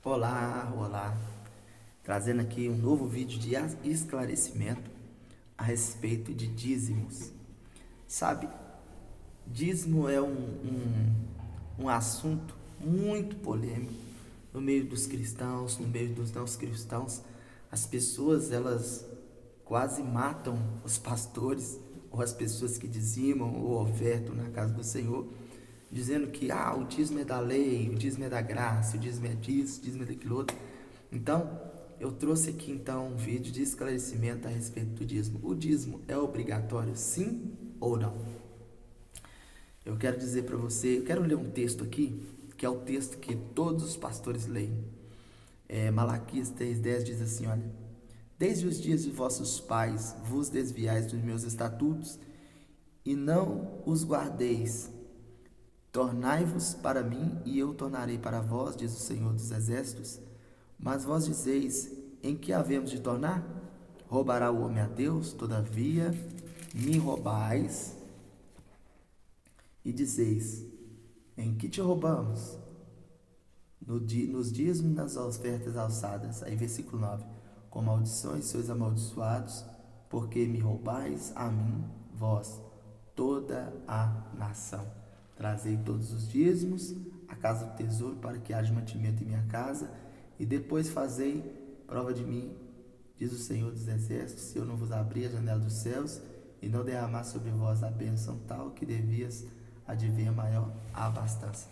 Olá, olá, trazendo aqui um novo vídeo de esclarecimento a respeito de dízimos. Sabe, dízimo é um assunto muito polêmico no meio dos cristãos, no meio dos não cristãos. As pessoas, elas quase matam os pastores ou as pessoas que dizimam ou ofertam na casa do Senhor, dizendo que o dízimo é da lei, o dízimo é da graça, o dízimo é disso, o dízimo é daquilo outro. Então, eu trouxe aqui então um vídeo de esclarecimento a respeito do dízimo. O dízimo é obrigatório, sim ou não? Eu quero dizer para você, eu quero ler um texto aqui, que é o texto que todos os pastores leem. Malaquias 3,10 diz assim, olha: Desde os dias de vossos pais vos desviais dos meus estatutos e não os guardeis. Tornai-vos para mim, e eu tornarei para vós, diz o Senhor dos Exércitos. Mas vós dizeis: em que havemos de tornar? Roubará o homem a Deus? Todavia me roubais. E dizeis: em que te roubamos? Nos dízimos e nas ofertas alçadas. Aí versículo 9: com maldições sois amaldiçoados, porque me roubais a mim, vós, toda a nação. Trazei todos os dízimos à casa do tesouro, para que haja mantimento em minha casa, e depois fazei prova de mim, diz o Senhor dos Exércitos, se eu não vos abrir a janela dos céus e não derramar sobre vós a bênção tal que devias advir a maior abastança.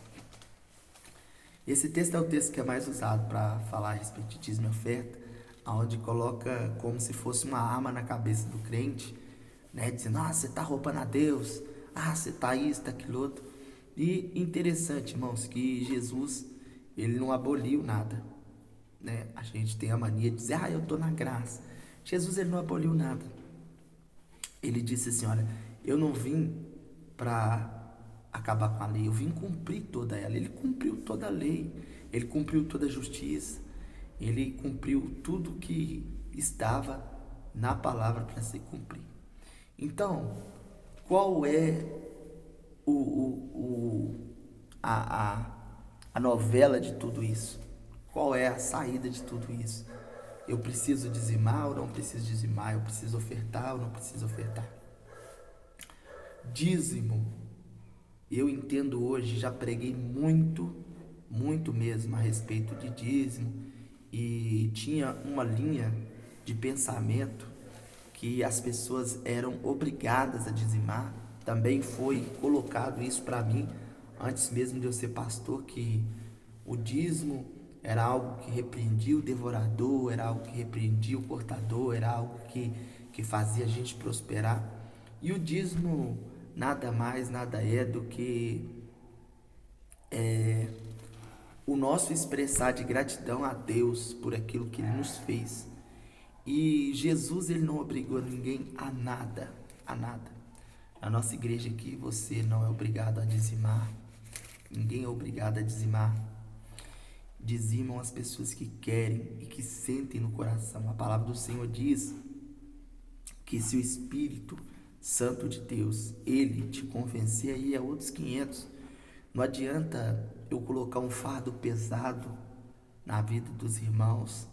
Esse texto é o texto que é mais usado para falar a respeito de dízimo e oferta, onde coloca como se fosse uma arma na cabeça do crente, né, dizendo: você está roubando a Deus, você está isso, está aquilo outro. E interessante, irmãos, que Jesus, ele não aboliu nada, né? A gente tem a mania de dizer: eu estou na graça. Jesus, ele não aboliu nada. Ele disse assim: olha, eu não vim para acabar com a lei, eu vim cumprir toda ela. Ele cumpriu toda a lei, ele cumpriu toda a justiça, ele cumpriu tudo que estava na palavra para se cumprir. Então, qual é a novela de tudo isso? Qual é a saída de tudo isso? Eu preciso dizimar ou não preciso dizimar? Eu preciso ofertar ou não preciso ofertar? Dízimo, eu entendo hoje, já preguei muito, muito mesmo a respeito de dízimo, e tinha uma linha de pensamento que as pessoas eram obrigadas a dizimar. Também foi colocado isso para mim, antes mesmo de eu ser pastor, que o dízimo era algo que repreendia o devorador, era algo que repreendia o cortador, era algo que fazia a gente prosperar. E o dízimo nada mais, nada é do que o nosso expressar de gratidão a Deus por aquilo que Ele nos fez. E Jesus, ele não obrigou ninguém a nada, a nada. Na nossa igreja aqui, você não é obrigado a dizimar, ninguém é obrigado a dizimar. Dizimam as pessoas que querem e que sentem no coração. A palavra do Senhor diz que se o Espírito Santo de Deus, ele te convencer, aí é outros 500. Não adianta eu colocar um fardo pesado na vida dos irmãos,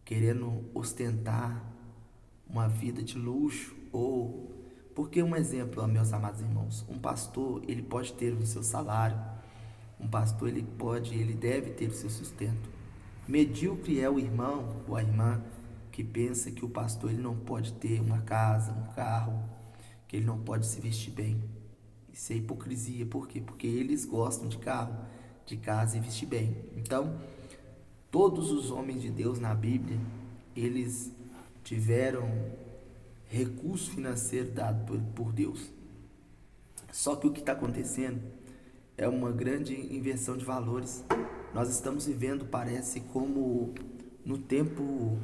querendo ostentar uma vida de luxo, ou porque um exemplo, meus amados irmãos, um pastor, ele pode ter o seu salário, um pastor, ele deve ter o seu sustento. Medíocre é o irmão ou a irmã que pensa que o pastor, ele não pode ter uma casa, um carro, que ele não pode se vestir bem. Isso é hipocrisia. Por quê? Porque eles gostam de carro, de casa e vestir bem. Então, todos os homens de Deus na Bíblia, eles tiveram recurso financeiro dado por Deus. Só que o que está acontecendo é uma grande inversão de valores. Nós estamos vivendo, parece, como no tempo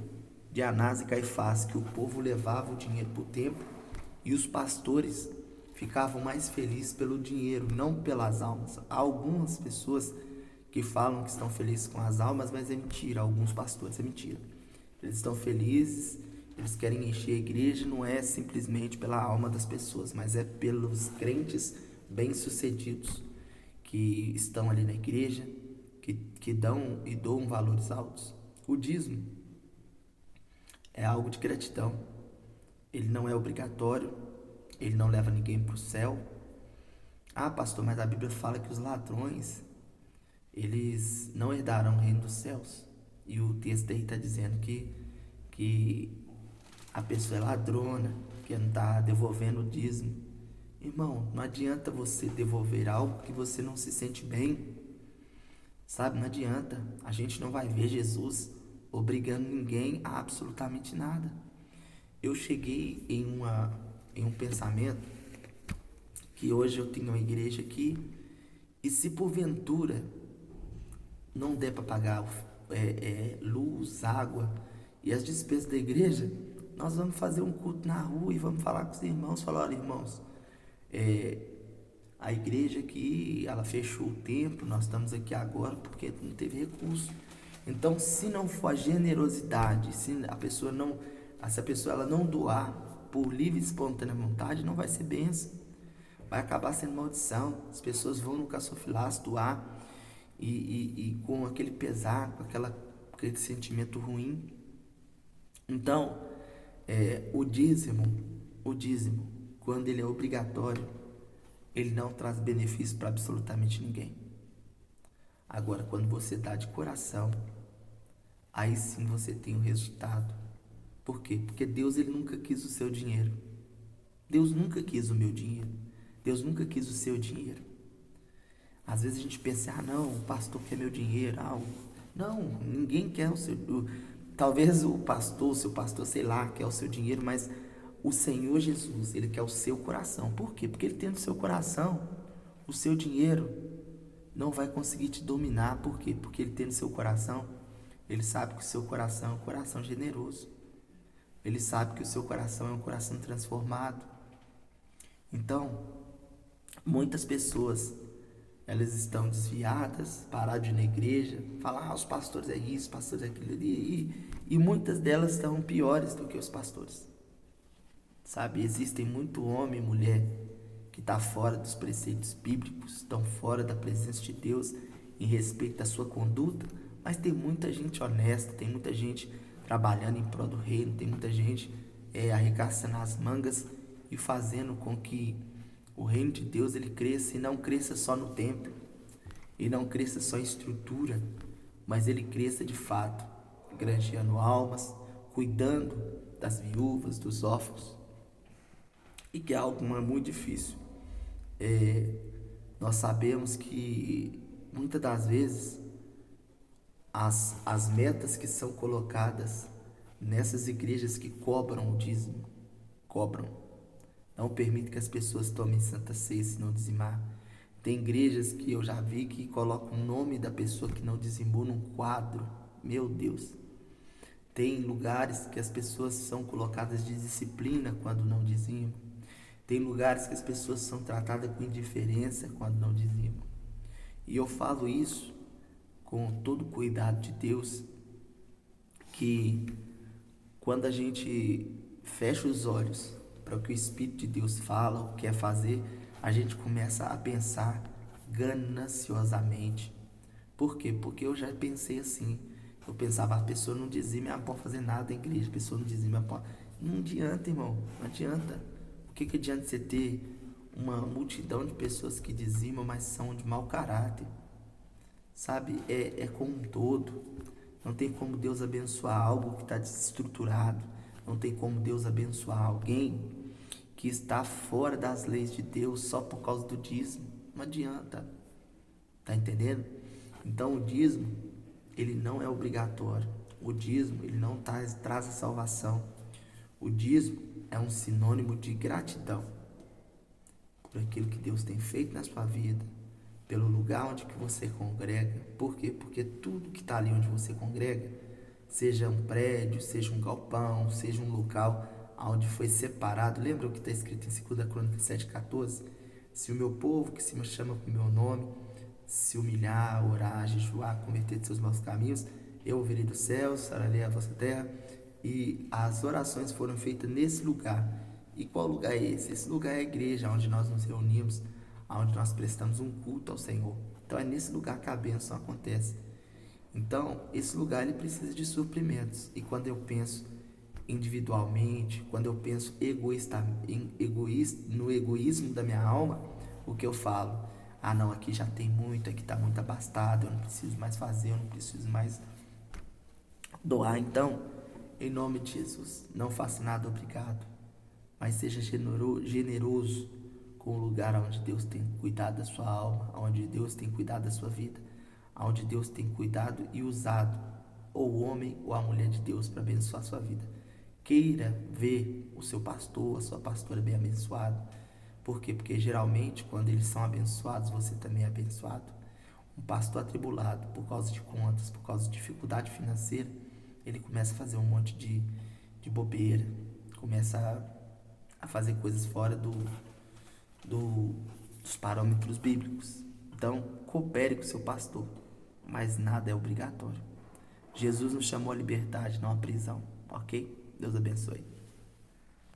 de Anás e Caifás, que o povo levava o dinheiro para o templo e os pastores ficavam mais felizes pelo dinheiro, não pelas almas. Há algumas pessoas que falam que estão felizes com as almas, mas é mentira. Alguns pastores, é mentira. Eles estão felizes, eles querem encher a igreja, não é simplesmente pela alma das pessoas, mas é pelos crentes bem-sucedidos que estão ali na igreja, que que dão e doam valores altos. O dízimo é algo de gratidão. Ele não é obrigatório, ele não leva ninguém para o céu. Ah, pastor, mas a Bíblia fala que os ladrões, eles não herdarão o reino dos céus. E o texto aí está dizendo que a pessoa é ladrona, que não está devolvendo o dízimo. Irmão, não adianta você devolver algo que você não se sente bem. Sabe, não adianta. A gente não vai ver Jesus obrigando ninguém a absolutamente nada. Eu cheguei em um pensamento que hoje eu tenho uma igreja aqui, e se porventura não der para pagar luz, água e as despesas da igreja, nós vamos fazer um culto na rua e vamos falar com os irmãos, falar, olha, irmãos, a igreja aqui, ela fechou o templo, nós estamos aqui agora porque não teve recurso. Então, se não for a generosidade, se a pessoa ela não doar por livre e espontânea vontade, não vai ser bênção. Vai acabar sendo maldição. As pessoas vão no caçofilaço doar e com aquele pesar, com aquele sentimento ruim. Então, o dízimo, quando ele é obrigatório, ele não traz benefício para absolutamente ninguém. Agora, quando você dá de coração, aí sim você tem o resultado. Por quê? Porque Deus, ele nunca quis o seu dinheiro. Deus nunca quis o meu dinheiro. Deus nunca quis o seu dinheiro. Às vezes a gente pensa, não, o pastor quer meu dinheiro. Não, ninguém quer o seu. Talvez o seu pastor, sei lá, quer o seu dinheiro, mas o Senhor Jesus, ele quer o seu coração. Por quê? Porque ele tem no seu coração o seu dinheiro. Não vai conseguir te dominar. Por quê? Porque ele tem no seu coração. Ele sabe que o seu coração é um coração generoso. Ele sabe que o seu coração é um coração transformado. Então, muitas pessoas, elas estão desviadas, paradas de ir na igreja, falar, os pastores é isso, os pastores é aquilo ali, e muitas delas estão piores do que os pastores. Sabe, existem muito homem e mulher que está fora dos preceitos bíblicos, estão fora da presença de Deus em respeito à sua conduta, mas tem muita gente honesta, tem muita gente trabalhando em prol do reino, tem muita gente arregaçando as mangas e fazendo com que o reino de Deus ele cresça, e não cresça só no templo, e não cresça só em estrutura, mas ele cresça de fato, granjeando almas, cuidando das viúvas, dos órfãos, e que é algo muito difícil. Nós sabemos que muitas das vezes as metas que são colocadas nessas igrejas que cobram o dízimo, não permite que as pessoas tomem santa ceia se não dizimar. Tem igrejas que eu já vi que colocam o nome da pessoa que não dizimou num quadro. Meu Deus. Tem lugares que as pessoas são colocadas de disciplina quando não dizimam. Tem lugares que as pessoas são tratadas com indiferença quando não dizimam. E eu falo isso com todo o cuidado de Deus, que quando a gente fecha os olhos para o que o Espírito de Deus fala, ou quer fazer, a gente começa a pensar gananciosamente. Por quê? Porque eu já pensei assim. Eu pensava, a pessoa não dizima, não pode fazer nada na igreja, a pessoa não dizima, pode. Não adianta, irmão, não adianta. O que adianta você ter uma multidão de pessoas que dizimam, mas são de mau caráter? Sabe, é como um todo. Não tem como Deus abençoar algo que está desestruturado. Não tem como Deus abençoar alguém que está fora das leis de Deus só por causa do dízimo. Não adianta. Tá entendendo? Então o dízimo, ele não é obrigatório. O dízimo, ele não traz a salvação. O dízimo é um sinônimo de gratidão por aquilo que Deus tem feito na sua vida, pelo lugar onde que você congrega. Por quê? Porque tudo que está ali onde você congrega, seja um prédio, seja um galpão, seja um local onde foi separado. Lembra o que está escrito em 2 Crônicas 7,14? Se o meu povo, que se me chama pelo meu nome, se humilhar, orar, jejuar, converter de seus maus caminhos, eu ouvirei dos céus, sararei a vossa terra. E as orações foram feitas nesse lugar. E qual lugar é esse? Esse lugar é a igreja, onde nós nos reunimos, onde nós prestamos um culto ao Senhor. Então é nesse lugar que a bênção acontece. Então, esse lugar ele precisa de suprimentos. E quando eu penso individualmente, quando eu penso no egoísmo da minha alma, o que eu falo? Ah, não, aqui já tem muito, aqui está muito abastado, eu não preciso mais fazer, eu não preciso mais doar. Então, em nome de Jesus, não faça nada obrigado, mas seja generoso com o lugar onde Deus tem cuidado da sua alma, onde Deus tem cuidado da sua vida, onde Deus tem cuidado e usado ou o homem ou a mulher de Deus para abençoar a sua vida. Queira ver o seu pastor, a sua pastora bem abençoado. Por quê? Porque geralmente quando eles são abençoados, você também é abençoado. Um pastor atribulado por causa de contas, por causa de dificuldade financeira, ele começa a fazer um monte de bobeira, começa a fazer coisas fora dos parâmetros bíblicos. Então, coopere com o seu pastor, mas nada é obrigatório. Jesus nos chamou à liberdade, não à prisão, ok? Deus abençoe.